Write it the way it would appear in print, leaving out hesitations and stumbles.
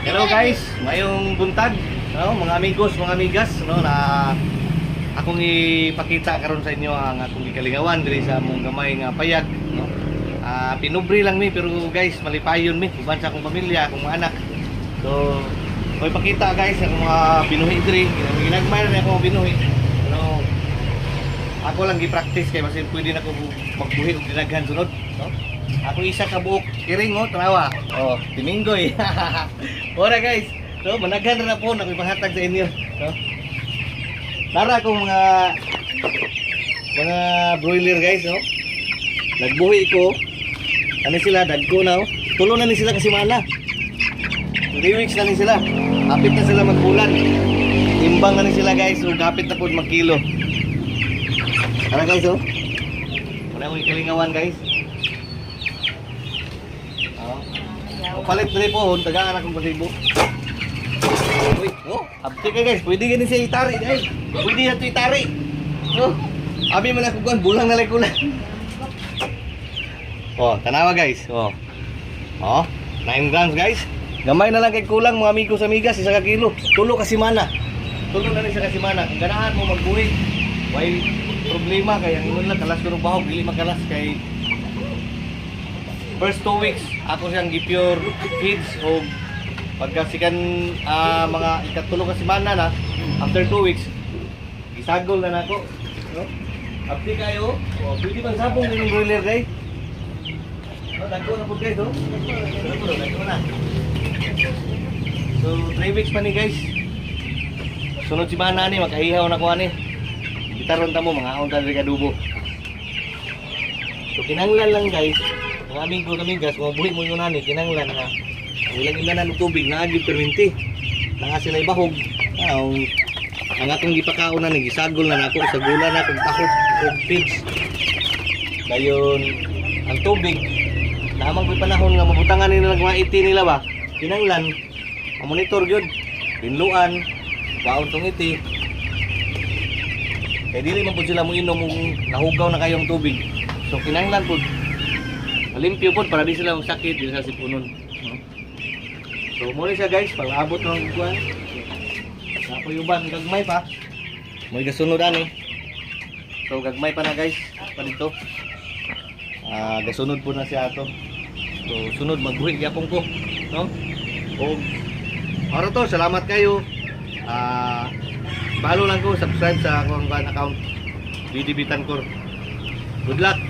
Hello guys, mayong buntag, no, mga amigos, mga amigas, no, na akong ipakita karon sa inyo ang akong gikalingawan diri sa among gamay nga payag, no. Pinubri lang mi pero guys, malipayon mi uban sa akong pamilya, akong mga anak. So, ko ipakita guys ang mga binuhi diri, ginagmay na ako binuhi. No. Ako lang gi-practice kay basin pwede na ko magbuhi og dinaghan sunod, no. Ako isa ka buok kiring mo, tanawa. Oh, timinggoy. Ora guys. So, managhan na po ako ipahatag sa inyo, no. Tara ko mga broiler guys, no. Nagbuhi ko. Ano sila, dagko na, oh. Tulo na ni sila kasi mana. 3 weeks na ni sila. Kapit na sila magbulan. Timbang na ni sila guys, so kapit na po magkilo. Tara guys, oh. Wala akong ikalingawan guys. Palit dali po, tagaan akong pasibo. Uy, oh, abti ka guys, pwede ganun siya itari guys. Pwede na ito itari. Oh, abi man ako kuan, bulang na lang kulang. Oh, tanawa guys. Oh. Oh, 9 grams guys. Gamay na lang kay kulang mga amigos amigas, isa ka kilo. Tulo kasi mana. Tulo na rin sa kasi mana. Kung ganahan mo magbuhi, may problema kaya ingon lang kalas ko ng bahog, dili makalas kay first 2 weeks ako siyang gi-pure feeds o pagkasikan mga ikatulong kasi mana na after 2 weeks isagol na nako, no? Abdi kayo, oh, pwede bang sabong yung broiler guys? No, dagko na po guys, oh. Dagko na. So 3 weeks pa ni guys. Sunod si mana ni makahihaw na ko ani. Gitaron ta mo mga aon ta diri kadubo. So kinanglan lang guys. Mga amigo kami gas, mga buhi mo yung nani, kinanglan na ilang ilanan ng tubig, naagib perminti na nga sila'y bahog. Ang atong gipakaon na, nagisagol na ako, sagulan na akong takot o feeds. Dayon, ang tubig, naamang ko'y panahon nga mabutangan nila ng mga iti nila ba, kinanglan, ang monitor yun, pinluan, baon tong iti. Kaya dili man po sila mo inom kung nahugaw na kayong tubig. So kinanglan po, limpyo po para di sila sakit, di sila sipunon. So muli siya guys, pag-abot ng kuwan. Napuyuban, gagmay pa. May gasunod ani. So gagmay pa na guys, pa dito. Gasunod po na siya ato. So sunod magbuhi gyapon ko, no? O oro to, salamat kayo. Follow lang ko, subscribe sa akong account. BD Bitancor. Good luck.